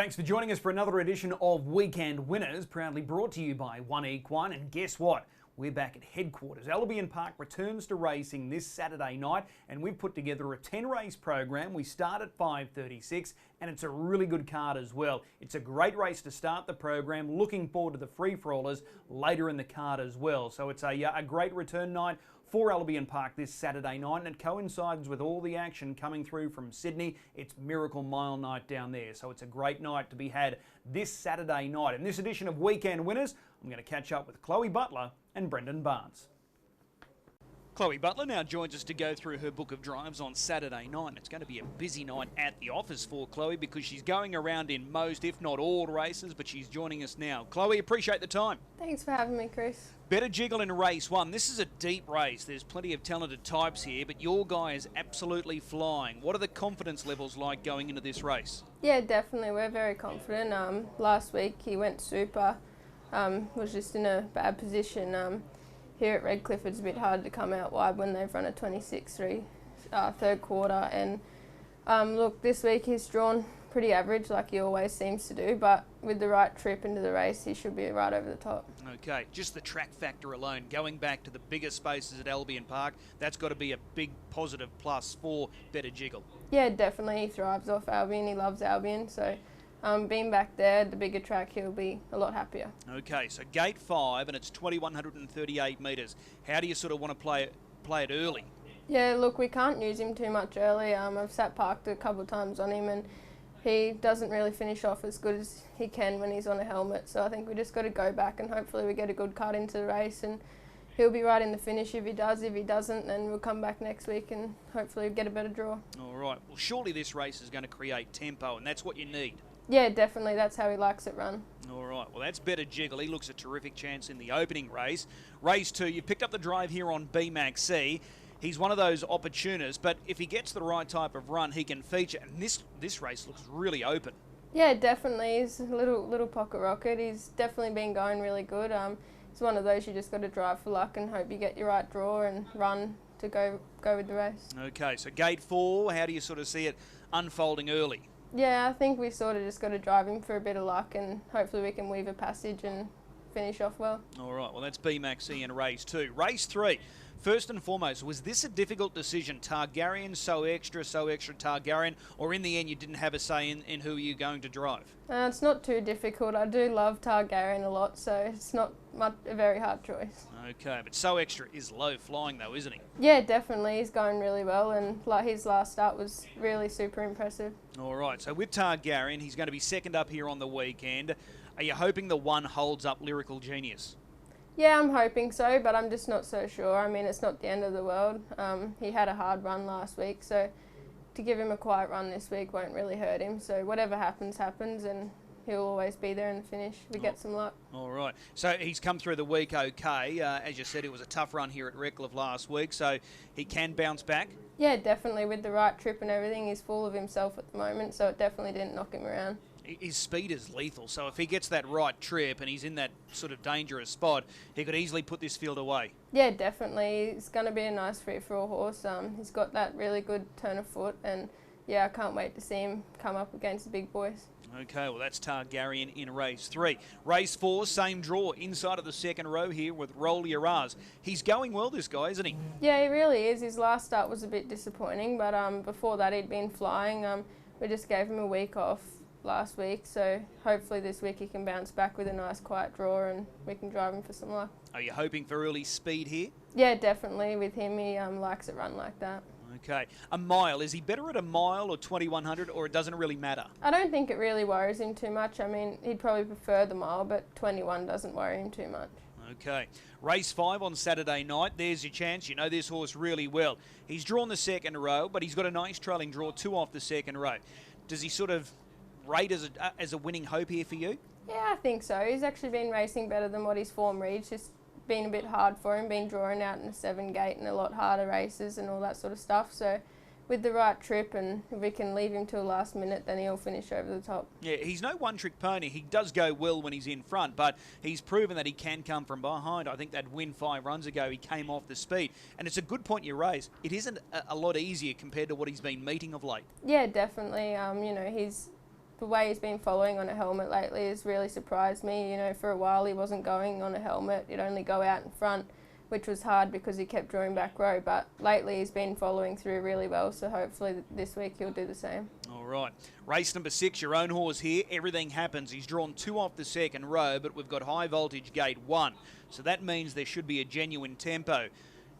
Thanks for joining us for another edition of Weekend Winners, proudly brought to you by 1Equine. And guess what? We're back at headquarters. Albion Park returns to racing this Saturday night, and we've put together a 10-race program. We start at 5:36, and it's a really good card as well. It's a great race to start the program. Looking forward to the free-for-allers later in the card as well. So it's a great return night for Albion Park this Saturday night, and it coincides with all the action coming through from Sydney. It's Miracle Mile night down there, so it's a great night to be had this Saturday night. In this edition of Weekend Winners, I'm going to catch up with Chloe Butler and Brendan Barnes. Chloe Butler now joins us to go through her book of drives on Saturday night. It's going to be a busy night at the office for Chloe because she's going around in most, if not all, races, but she's joining us now. Chloe, appreciate the time. Thanks for having me, Chris. Better Jiggle in race one. This is a deep race. There's plenty of talented types here, but your guy is absolutely flying. What are the confidence levels like going into this race? Yeah, definitely. We're very confident. Last week he went super. Was just in a bad position. Here at Redcliffe, it's a bit hard to come out wide when they've run a 26-3 third quarter. And look, this week he's drawn pretty average, like he always seems to do. But with the right trip into the race, he should be right over the top. Okay, just the track factor alone, going back to the bigger spaces at Albion Park, that's got to be a big positive plus for Better Jiggle. Yeah, definitely. He thrives off Albion. He loves Albion. So being back there, the bigger track, he'll be a lot happier. Okay, so gate 5, and it's 2,138 metres. How do you sort of want to play it early? Yeah, look, we can't use him too much early. I've sat parked a couple of times on him, and he doesn't really finish off as good as he can when he's on a helmet. So I think we just got to go back, and hopefully we get a good cut into the race, and he'll be right in the finish if he does. If he doesn't, then we'll come back next week and hopefully get a better draw. All right. Well, surely this race is going to create tempo, and that's what you need. Yeah, definitely. That's how he likes it run. All right. Well, that's Better Jiggle. He looks a terrific chance in the opening race. Race 2, you picked up the drive here on BMAC. He's one of those opportunists, but if he gets the right type of run, he can feature. And this race looks really open. Yeah, definitely. He's a little pocket rocket. He's definitely been going really good. It's one of those you just got to drive for luck and hope you get your right draw and run to go with the race. Okay, so gate 4, how do you sort of see it unfolding early? Yeah, I think we sort of just got to drive him for a bit of luck and hopefully we can weave a passage and finish off well. All right, well, that's BMAC in race 2. Race 3, first and foremost, was this a difficult decision? Targaryen, so extra Targaryen, or in the end you didn't have a say in who you're going to drive? It's not too difficult. I do love Targaryen a lot, so it's not a very hard choice. Okay, but so extra is low flying though, isn't he? Yeah, definitely. He's going really well, and like his last start was really super impressive. All right, so with Targaryen, he's going to be second up here on the weekend. Are you hoping the one holds up Lyrical Genius? Yeah, I'm hoping so, but I'm just not so sure. I mean, it's not the end of the world. He had a hard run last week, so to give him a quiet run this week won't really hurt him. So whatever happens, happens, and he'll always be there in the finish if we get some luck. All right. So he's come through the week okay. As you said, it was a tough run here at Redcliffe last week, so he can bounce back? Yeah, definitely. With the right trip and everything, he's full of himself at the moment, so it definitely didn't knock him around. His speed is lethal, so if he gets that right trip and he's in that sort of dangerous spot, he could easily put this field away. Yeah, definitely. He's going to be a nice free-for-all horse. He's got that really good turn of foot, and yeah, I can't wait to see him come up against the big boys. Okay, well, that's Targaryen in race 3. Race 4, same draw, inside of the second row here with Roll Your R's. He's going well, this guy, isn't he? Yeah, he really is. His last start was a bit disappointing, but before that he'd been flying. We just gave him a week off last week, so hopefully this week he can bounce back with a nice quiet draw and we can drive him for some luck. Are you hoping for early speed here? Yeah, definitely. With him, he likes it run like that. Okay. A mile, is he better at a mile or 2,100, or it doesn't really matter? I don't think it really worries him too much. I mean, he'd probably prefer the mile, but 21 doesn't worry him too much. Okay. Race 5 on Saturday night. There's your chance. You know this horse really well. He's drawn the second row, but he's got a nice trailing draw, 2 off the second row. Does he sort of rate as a winning hope here for you? Yeah, I think so. He's actually been racing better than what his form reads. Just been a bit hard for him, been drawing out in a 7 gate and a lot harder races and all that sort of stuff. So with the right trip, and if we can leave him till last minute, then he'll finish over the top. Yeah, he's no one-trick pony. He does go well when he's in front, but he's proven that he can come from behind. I think that win 5 runs ago, he came off the speed. And it's a good point you raise. It isn't a lot easier compared to what he's been meeting of late. Yeah, definitely. You know, he's the way he's been following on a helmet lately has really surprised me. You know, for a while he wasn't going on a helmet, he'd only go out in front, which was hard because he kept drawing back row, but lately he's been following through really well, so hopefully this week he'll do the same. All right. Race number 6, your own horse here. Everything Happens. He's drawn 2 off the second row, but we've got high voltage gate 1. So that means there should be a genuine tempo.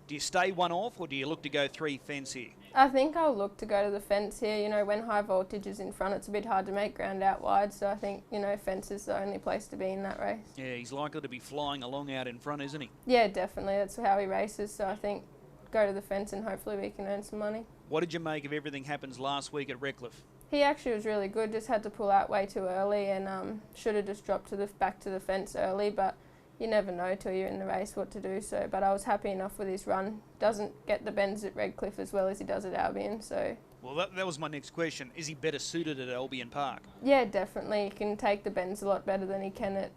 Do you stay 1 off or do you look to go 3 fence here? I think I'll look to go to the fence here. You know, when high voltage is in front, it's a bit hard to make ground out wide, so I think, you know, fence is the only place to be in that race. Yeah, he's likely to be flying along out in front, isn't he? Yeah, definitely. That's how he races, so I think go to the fence and hopefully we can earn some money. What did you make of Everything Happens last week at Redcliffe? He actually was really good, just had to pull out way too early and should have just dropped back to the fence early, but you never know till you're in the race what to do. So, but I was happy enough with his run. Doesn't get the bends at Redcliffe as well as he does at Albion. So. Well, that was my next question. Is he better suited at Albion Park? Yeah, definitely. He can take the bends a lot better than he can at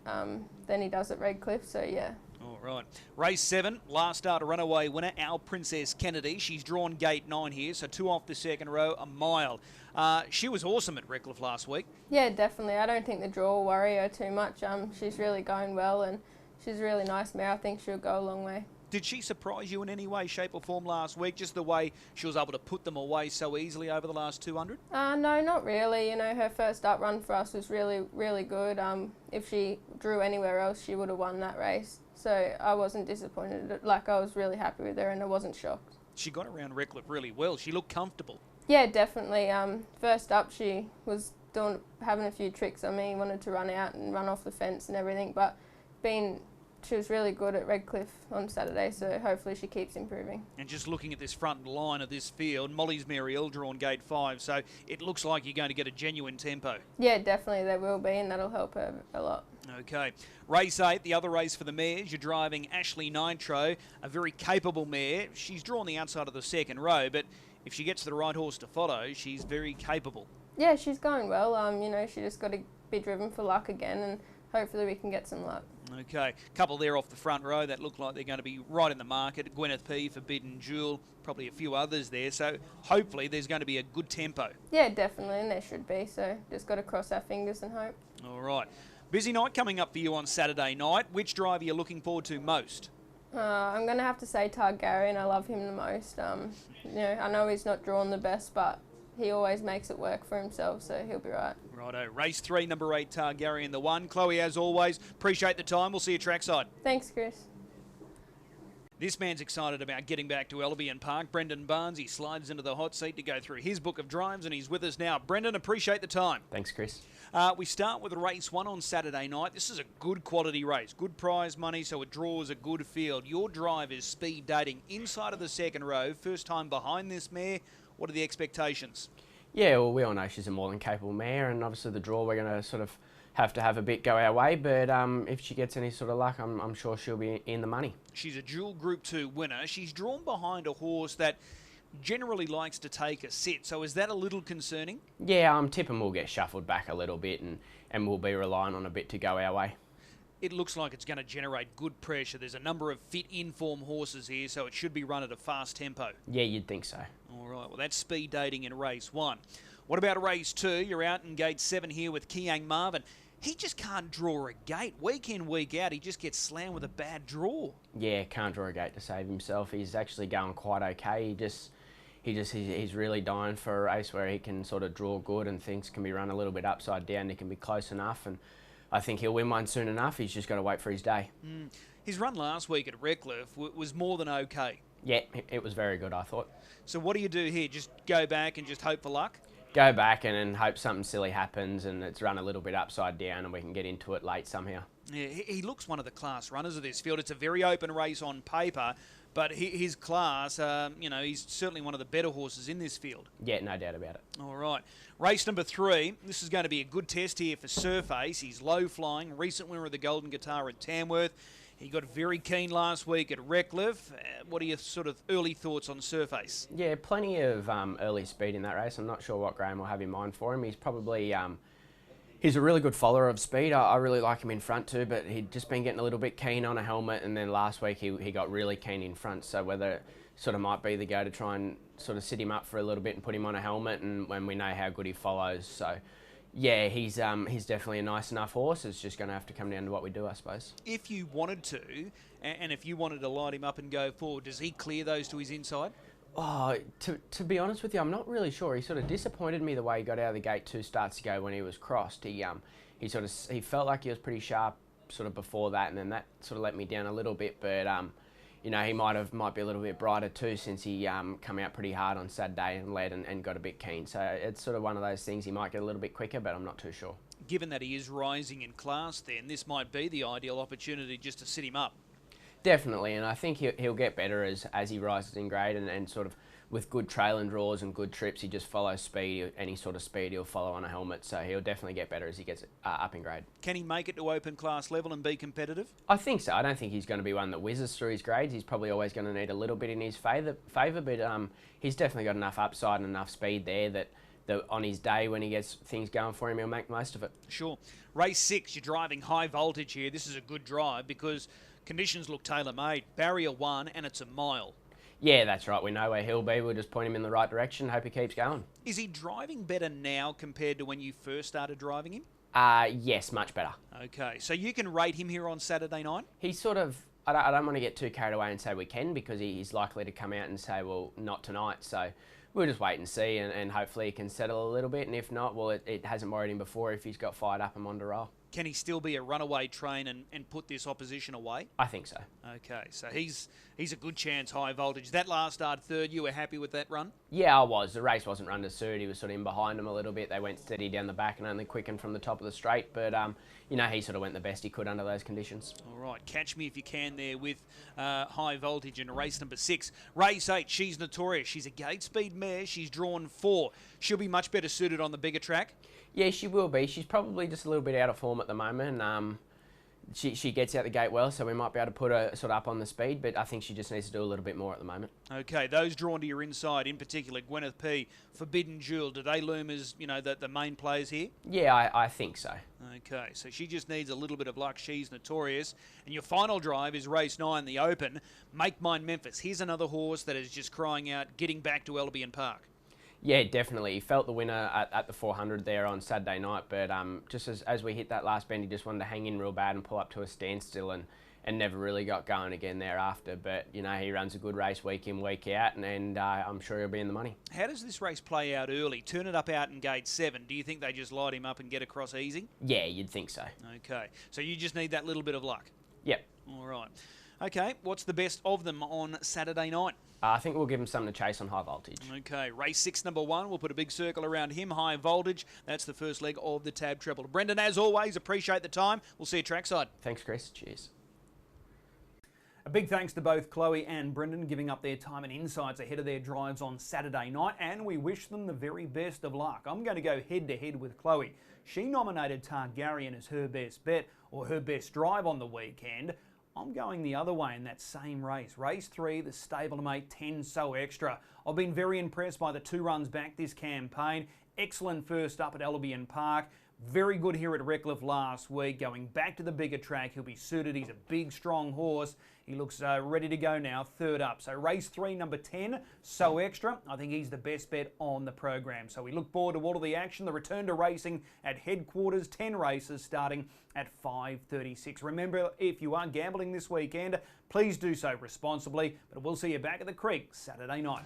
than he does at Redcliffe. So yeah. All right. Race 7, last start a runaway winner, Our Princess Kennedy. She's drawn gate 9 here, so 2 off the second row, a mile. She was awesome at Redcliffe last week. Yeah, definitely. I don't think the draw will worry her too much. She's really going well and she's a really nice mare. I think she'll go a long way. Did she surprise you in any way, shape or form last week? Just the way she was able to put them away so easily over the last 200? No, not really. You know, her first up run for us was really, really good. If she drew anywhere else, she would have won that race. So I wasn't disappointed. Like, I was really happy with her and I wasn't shocked. She got around Redcliffe really well. She looked comfortable. Yeah, definitely. First up, she was having a few tricks on me. Wanted to run out and run off the fence and everything, but she was really good at Redcliffe on Saturday, so hopefully she keeps improving. And just looking at this front line of this field, Molly's Mariel drawn gate 5, so it looks like you're going to get a genuine tempo. Yeah, definitely there will be, and that'll help her a lot. Okay. Race 8, the other race for the mares. You're driving Ashley Nitro, a very capable mare. She's drawn the outside of the second row, but if she gets the right horse to follow, she's very capable. Yeah, she's going well. You know, she just got to be driven for luck again, and hopefully we can get some luck. Okay, couple there off the front row that look like they're going to be right in the market. Gwyneth P, Forbidden Jewel, probably a few others there. So hopefully there's going to be a good tempo. Yeah, definitely, and there should be. So just got to cross our fingers and hope. All right. Busy night coming up for you on Saturday night. Which driver are you looking forward to most? I'm going to have to say Targaryen. I love him the most. You know, I know he's not drawn the best, but he always makes it work for himself, so he'll be right. Righto. Race 3, number 8, Targaryen, the 1. Chloe, as always, appreciate the time. We'll see you trackside. Thanks, Chris. This man's excited about getting back to Albion Park. Brendan Barnes, he slides into the hot seat to go through his book of drives, and he's with us now. Brendan, appreciate the time. Thanks, Chris. We start with race 1 on Saturday night. This is a good quality race, good prize money, so it draws a good field. Your drive is speed dating inside of the second row, first time behind this mare. What are the expectations? Yeah, well, we all know she's a more than capable mare, and obviously the draw we're going to sort of have to have a bit go our way, but if she gets any sort of luck, I'm sure she'll be in the money. She's a dual Group 2 winner. She's drawn behind a horse that generally likes to take a sit, so is that a little concerning? Yeah, I'm tipping we'll get shuffled back a little bit and we'll be relying on a bit to go our way. It looks like it's going to generate good pressure. There's a number of fit in-form horses here, so it should be run at a fast tempo. Yeah, you'd think so. All right, well, that's speed dating in race 1. What about race 2? You're out in gate 7 here with Kiang Marvin. He just can't draw a gate. Week in, week out, he just gets slammed with a bad draw. Yeah, can't draw a gate to save himself. He's actually going quite okay. He's really dying for a race where he can sort of draw good and things can be run a little bit upside down. He can be close enough, and I think he'll win one soon enough. He's just got to wait for his day. His run last week at Redcliffe was more than okay. Yeah, it was very good, I thought. So what do you do here? Just go back and just hope for luck? Go back and hope something silly happens and it's run a little bit upside down and we can get into it late somehow. Yeah, he looks one of the class runners of this field. It's a very open race on paper, but his class, you know, he's certainly one of the better horses in this field. Yeah, no doubt about it. All right. Race number 3. This is going to be a good test here for Surface. He's low flying, recent winner of the Golden Guitar at Tamworth. He got very keen last week at Redcliffe. What are your sort of early thoughts on Surface? Yeah, plenty of early speed in that race. I'm not sure what Graham will have in mind for him. He's probably he's a really good follower of speed. I really like him in front too, but he'd just been getting a little bit keen on a helmet, and then last week he got really keen in front. So whether it sort of might be the go to try and sort of sit him up for a little bit and put him on a helmet, and when we know how good he follows. So Yeah, he's definitely a nice enough horse. It's just going to have to come down to what we do, I suppose. If you wanted to, and if you wanted to light him up and go forward, does he clear those to his inside? Oh, to be honest with you, I'm not really sure. He sort of disappointed me the way he got out of the gate 2 starts ago when he was crossed. He felt like he was pretty sharp sort of before that, and then that sort of let me down a little bit. But you know, he might be a little bit brighter too since he come out pretty hard on Saturday and led and got a bit keen. So it's sort of one of those things. He might get a little bit quicker, but I'm not too sure. Given that he is rising in class, then this might be the ideal opportunity just to sit him up. Definitely, and I think he'll get better as he rises in grade, and sort of with good trail and draws and good trips, he just follows speed. Any sort of speed he'll follow on a helmet, so he'll definitely get better as he gets up in grade. Can he make it to open class level and be competitive? I think so. I don't think he's going to be one that whizzes through his grades. He's probably always going to need a little bit in his favour, but he's definitely got enough upside and enough speed there that on his day when he gets things going for him, he'll make most of it. Sure. Race 6, you're driving high voltage here. This is a good drive because conditions look tailor-made. Barrier 1 and it's a mile. Yeah, that's right. We know where he'll be. We'll just point him in the right direction. Hope he keeps going. Is he driving better now compared to when you first started driving him? Yes, much better. Okay, so you can rate him here on Saturday night? He's sort of... I don't want to get too carried away and say we can, because he's likely to come out and say, well, not tonight. So we'll just wait and see, and hopefully he can settle a little bit. And if not, well, it hasn't worried him before if he's got fired up and on to roll. Can he still be a runaway train and put this opposition away? I think so. Okay, so he's a good chance high voltage. That last start third, you were happy with that run? Yeah, I was. The race wasn't run to suit. He was sort of in behind him a little bit. They went steady down the back and only quickened from the top of the straight. But, you know, he sort of went the best he could under those conditions. All right, catch me if you can there with high voltage in race number 6. Race 8, she's notorious. She's a gate speed mare. She's drawn 4. She'll be much better suited on the bigger track. Yeah, she will be. She's probably just a little bit out of form at the moment. She gets out the gate well, so we might be able to put her sort of up on the speed, but I think she just needs to do a little bit more at the moment. Okay, those drawn to your inside, in particular, Gwyneth P, Forbidden Jewel, do they loom as, you know, the main players here? Yeah, I think so. Okay, so she just needs a little bit of luck. She's notorious. And your final drive is race 9, the Open. Make Mine Memphis. Here's another horse that is just crying out, getting back to Albion Park. Yeah, definitely. He felt the winner at the 400 there on Saturday night, but just as we hit that last bend, he just wanted to hang in real bad and pull up to a standstill and never really got going again thereafter. But, you know, he runs a good race week in, week out, and I'm sure he'll be in the money. How does this race play out early? Turn it up out in gate 7. Do you think they just light him up and get across easy? Yeah, you'd think so. Okay, so you just need that little bit of luck? Yep. All right. Okay, what's the best of them on Saturday night? I think we'll give him something to chase on high voltage. Okay, race 6, number 1. We'll put a big circle around him, high voltage. That's the first leg of the Tab Treble. Brendan, as always, appreciate the time. We'll see you trackside. Thanks, Chris. Cheers. A big thanks to both Chloe and Brendan giving up their time and insights ahead of their drives on Saturday night, and we wish them the very best of luck. I'm going to go head-to-head with Chloe. She nominated Targaryen as her best bet, or her best drive on the weekend. I'm going the other way in that same race. Race 3, the stablemate 10 So Extra. I've been very impressed by the 2 runs back this campaign. Excellent first up at Albion Park. Very good here at Redcliffe last week. Going back to the bigger track, he'll be suited. He's a big, strong horse. He looks ready to go now, third up. So race 3, number 10, So Extra. I think he's the best bet on the program. So we look forward to all of the action. The return to racing at headquarters, 10 races starting at 5:36. Remember, if you are gambling this weekend, please do so responsibly. But we'll see you back at the Creek Saturday night.